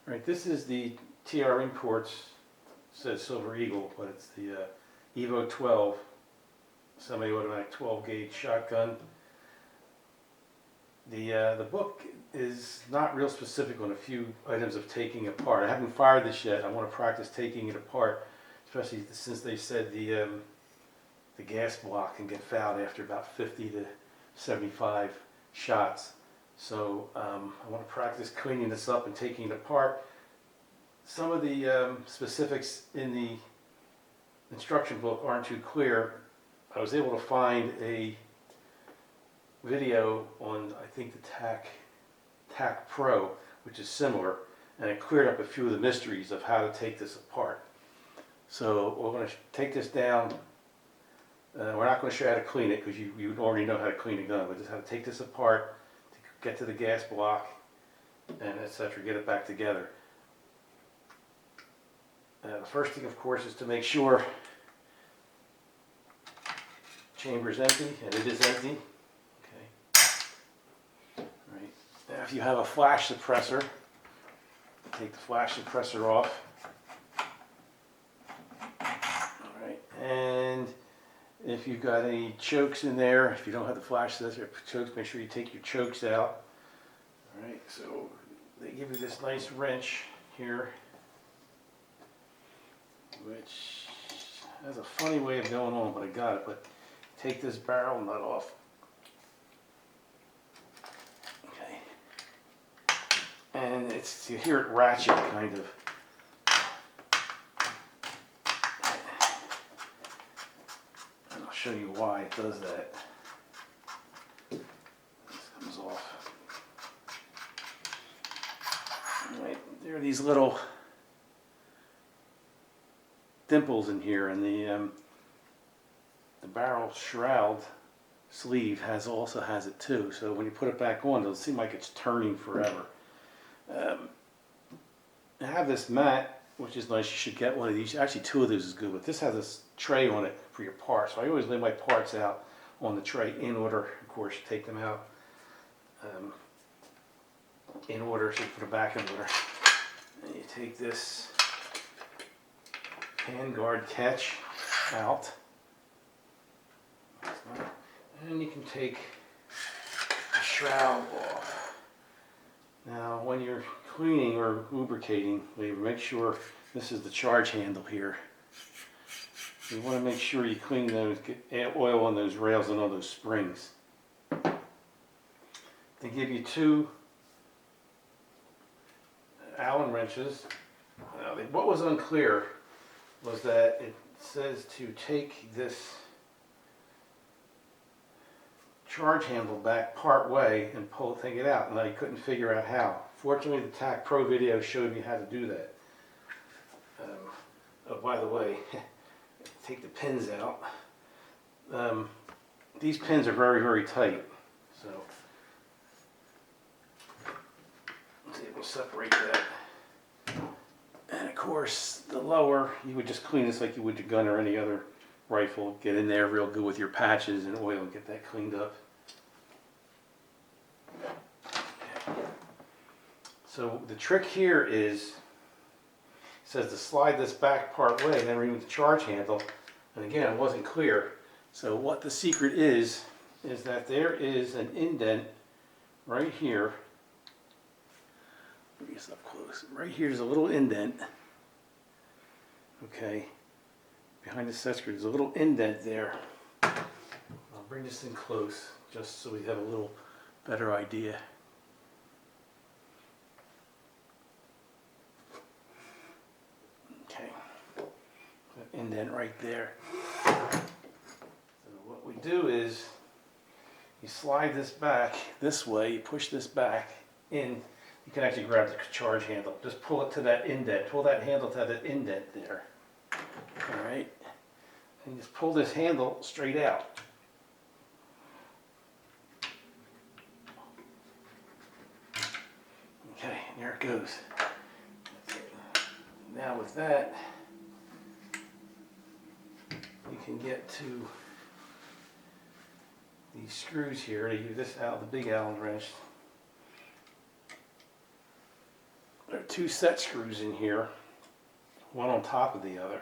Right, this is the TR Imports, says Silver Eagle, but it's the Evo 12 semi-automatic 12 gauge shotgun. The book is not real specific on a few items of taking apart. I haven't fired this yet. I want to practice taking it apart, especially since they said the gas block can get fouled after about 50 to 75 shots. So I want to practice cleaning this up and taking it apart. Some of the specifics in the instruction book aren't too clear. I was able to find a video on, I think, the TAC Pro, which is similar, and it cleared up a few of the mysteries of how to take this apart. So we're going to take this down. We're not going to show you how to clean it because you already know how to clean a gun, but just how to take this apart, to get to the gas block, and etc. Get it back together. The first thing, of course, is to make sure chamber is empty, and it is empty. Okay. Right. Now, if you have a flash suppressor, take the flash suppressor off. All right. And if you've got any chokes in there, if you don't have the flash suppressor chokes, make sure you take your chokes out. All right. So they give you this nice wrench here, which has a funny way of going on, but I got it. But take this barrel nut off. Okay. And you hear it ratchet, kind of. And I'll show you why it does that. This comes off. All right, there are these little dimples in here, and the barrel shroud sleeve also has it too. So when you put it back on, it'll seem like it's turning forever. I have this mat, which is nice. You should get one of these. Actually, two of those is good, but this has this tray on it for your parts. So I always lay my parts out on the tray in order. Of course, you take them out in order, so you put them back in order. And you take this handguard catch out, and you can take the shroud off. Now when you're cleaning or lubricating, make sure this is the charge handle here. You want to make sure you clean those, get oil on those rails and on those springs. They give you two Allen wrenches. What was unclear was that it says to take this charge handle back part way and take it out, and I couldn't figure out how. Fortunately, the TAC Pro video showed me how to do that. Oh, by the way, take the pins out. These pins are very, very tight, so let's see if we'll separate that. And of course, the lower, you would just clean this like you would your gun or any other rifle. Get in there real good with your patches and oil and get that cleaned up. Okay. So the trick here is, it says to slide this back part way and then remove the charge handle. And again, it wasn't clear. So what the secret is that there is an indent right here. Let me get up close. Right here's a little indent. Okay. Behind the set screw, there's a little indent there. I'll bring this in close just so we have a little better idea. Okay. That indent right there. So what we do is you slide this back this way, you push this back in. You can actually grab the charge handle. Just pull it to that indent. Pull that handle to that indent there. All right. And just pull this handle straight out. Okay, there it goes. Now with that, you can get to these screws here. To use this out, the big Allen wrench. They're two set screws in here, one on top of the other.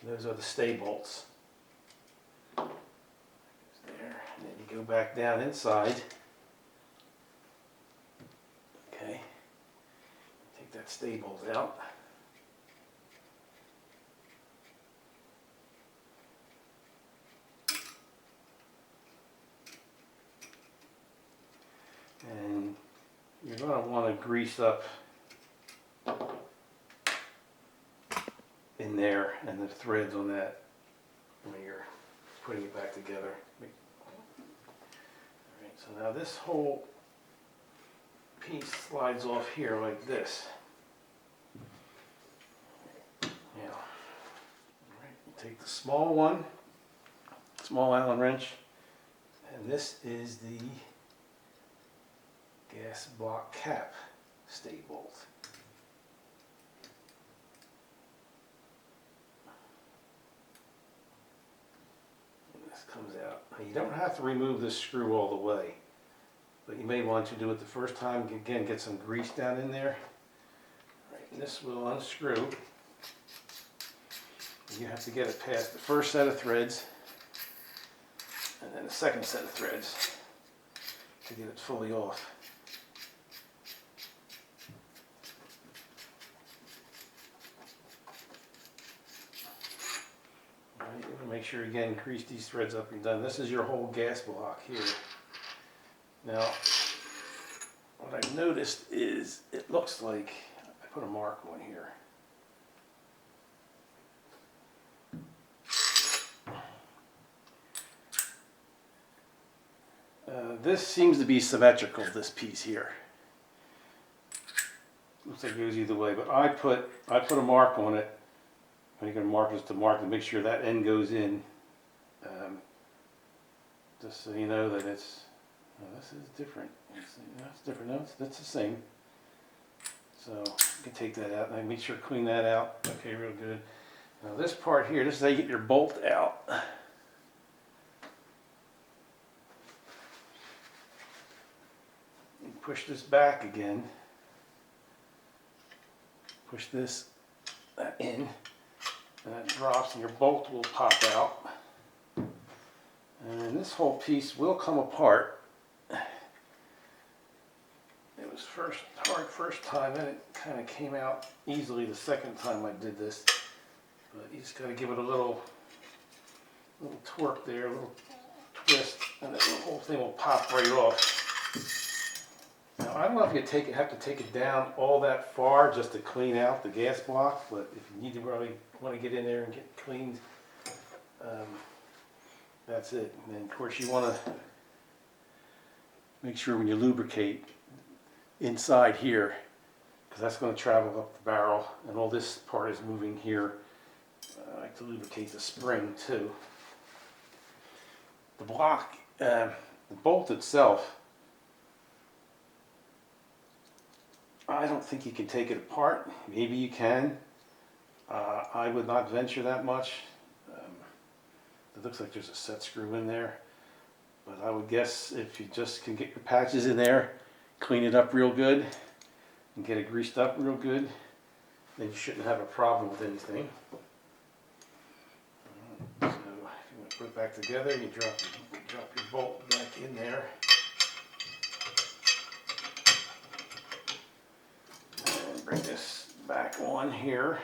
Those are the stay bolts. There, and then you go back down inside. Okay, take that stay bolt out. And you're going to want to grease up in there and the threads on that when you're putting it back together. Alright, so now this whole piece slides off here like this. Now, alright, you take the small one, small Allen wrench, and this is the gas block cap stay bolt. And this comes out. Now you don't have to remove this screw all the way, but you may want to do it the first time. Again, get some grease down in there. All right, and this will unscrew. You have to get it past the first set of threads and then the second set of threads to get it fully off. Make sure again, grease these threads up and done. This is your whole gas block here. Now, what I've noticed is it looks like I put a mark on here. This seems to be symmetrical, this piece here. Looks like it goes either way, but I put a mark on it. When you're going to mark it, to mark to make sure that end goes in. Just so you know that it's, oh, this is different. It's different. No, that's the same. So you can take that out and make sure to clean that out. Okay, real good. Now this part here, this is how you get your bolt out. You push this back again. Push this in. And that drops and your bolt will pop out. And then this whole piece will come apart. It was hard first time and it kind of came out easily the second time I did this. But you just got to give it a little torque there, a little twist, and then the whole thing will pop right off. Now I don't know if you have to take it down all that far just to clean out the gas block, but if you need to really want to get in there and get it cleaned, that's it. And then of course you want to make sure when you lubricate inside here, because that's going to travel up the barrel, and all this part is moving here. I like to lubricate the spring too. The block, the bolt itself, I don't think you can take it apart. Maybe you can. I would not venture that much. It looks like there's a set screw in there, but I would guess if you just can get your patches in there, clean it up real good, and get it greased up real good, then you shouldn't have a problem with anything. So if you want to put it back together, you drop your bolt back in there. And bring this back on here.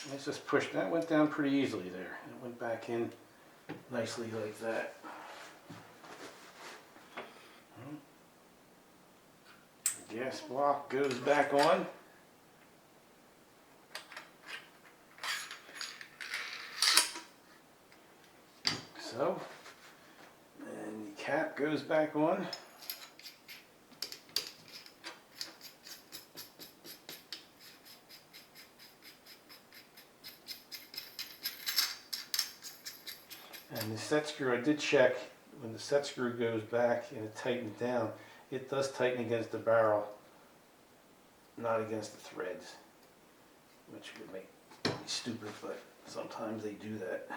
Let's just push. That went down pretty easily there. It went back in nicely like that. The gas block goes back on. So, and the cap goes back on. And the set screw, I did check, when the set screw goes back and it tightens down, it does tighten against the barrel, not against the threads, which would make me stupid, but Sometimes they do that.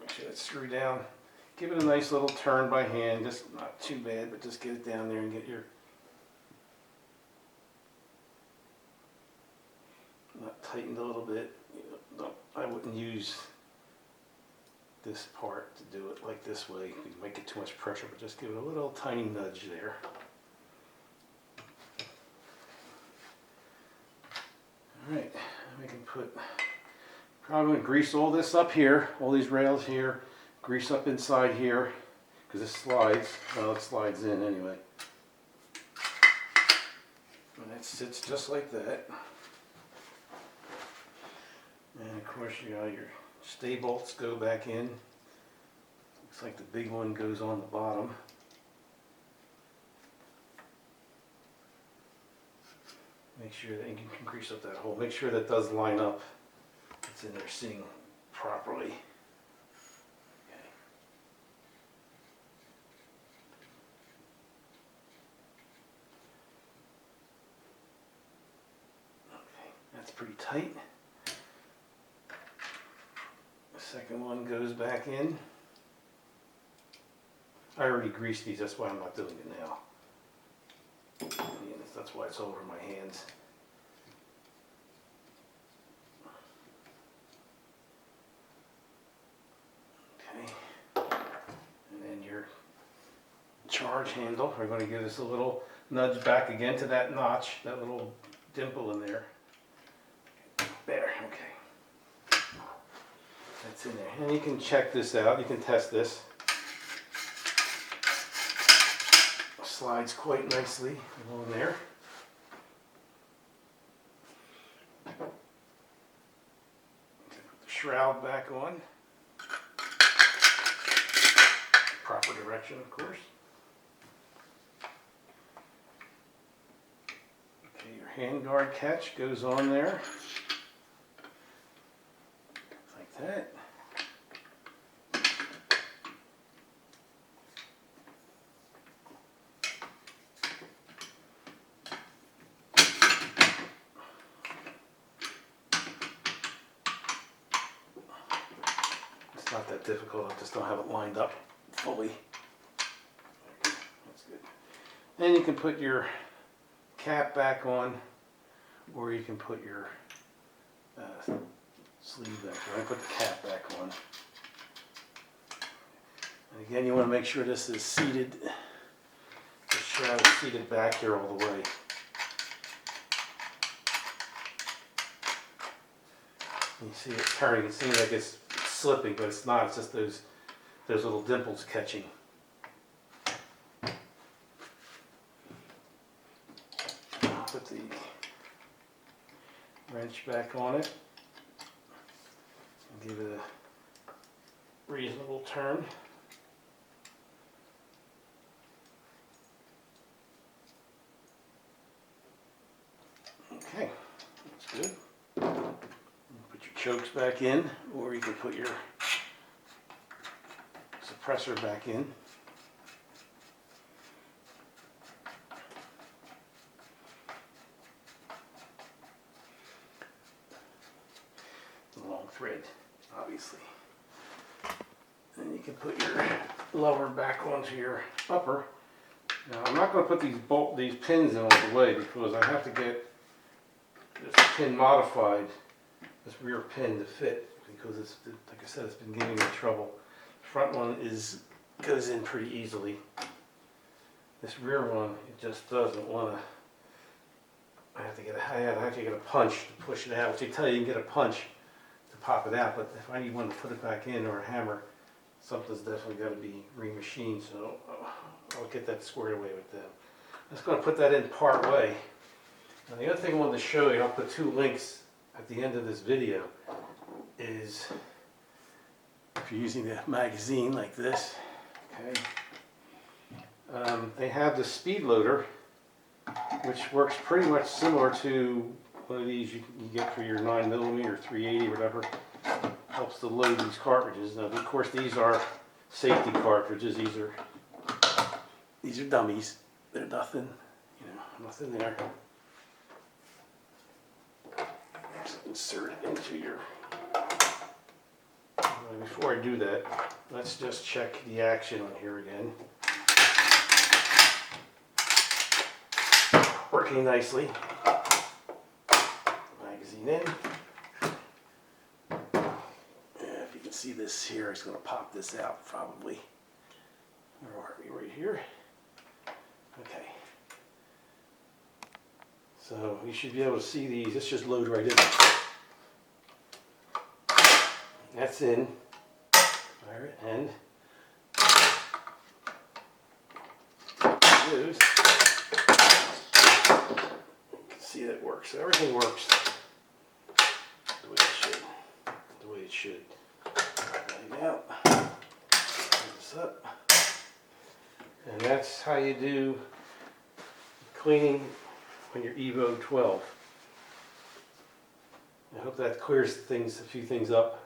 Make sure that's screwed down. Give it a nice little turn by hand, just not too bad, but just get it down there and get your nut tightened a little bit. I wouldn't use this part to do it like this way. You might get too much pressure, but just give it a little tiny nudge there. Alright, we can probably going to grease all this up here, all these rails here, grease up inside here, because this slides. Well, it slides in anyway. And it sits just like that. And of course you got your stay bolts go back in. Looks like the big one goes on the bottom. Make sure that you can grease up that hole. Make sure that does line up. It's in there sitting properly. Okay, that's pretty tight. The second one goes back in. I already greased these, that's why I'm not doing it now. That's why it's over my hands. Okay. And then your charge handle, we're going to give this a little nudge back again to that notch, that little dimple in there. There, okay. That's in there. And you can check this out, you can test this. Slides quite nicely along there. Put the shroud back on. Proper direction, of course. Okay, your handguard catch goes on there. Like that. Not that difficult, I just don't have it lined up fully. That's good. Then you can put your cap back on, or you can put your sleeve back on. I put the cap back on. And again, you want to make sure this is seated. The shroud is seated back here all the way. You see it turning, it seems like it's slipping, but it's not. It's just those little dimples catching. Put the wrench back on it and give it a reasonable turn. Okay, that's good. Chokes back in, or you can put your suppressor back in. The long thread, obviously. Then you can put your lower back onto your upper. Now I'm not going to put these pins in all the way because I have to get this pin modified. This rear pin to fit, because it's, like I said, it's been giving me trouble. The front one goes in pretty easily. This rear one, it just doesn't want to. I have to get a punch to push it out. Which they tell you can get a punch to pop it out, but if I need one to put it back in or a hammer, something's definitely got to be remachined. So I'll get that squared away with them. I'm just going to put that in part way. Now the other thing I wanted to show you, I'll put two links at the end of this video, is if you're using a magazine like this, okay, they have the speed loader, which works pretty much similar to one of these you get for your 9mm or 380 or whatever. Helps to load these cartridges. Now, of course, these are safety cartridges. These are dummies. They're nothing, nothing there. Just insert it into your... Before I do that, let's just check the action on here again. Working nicely. Magazine in. If you can see this here, it's going to pop this out probably. Where are we? Right here. Okay. So you should be able to see these. This just load right in. That's in. Fire it and use. You can see that works. So everything works the way it should. The way it should. Right now, clean this up. And that's how you do cleaning on your Evo 12. I hope that clears a few things up.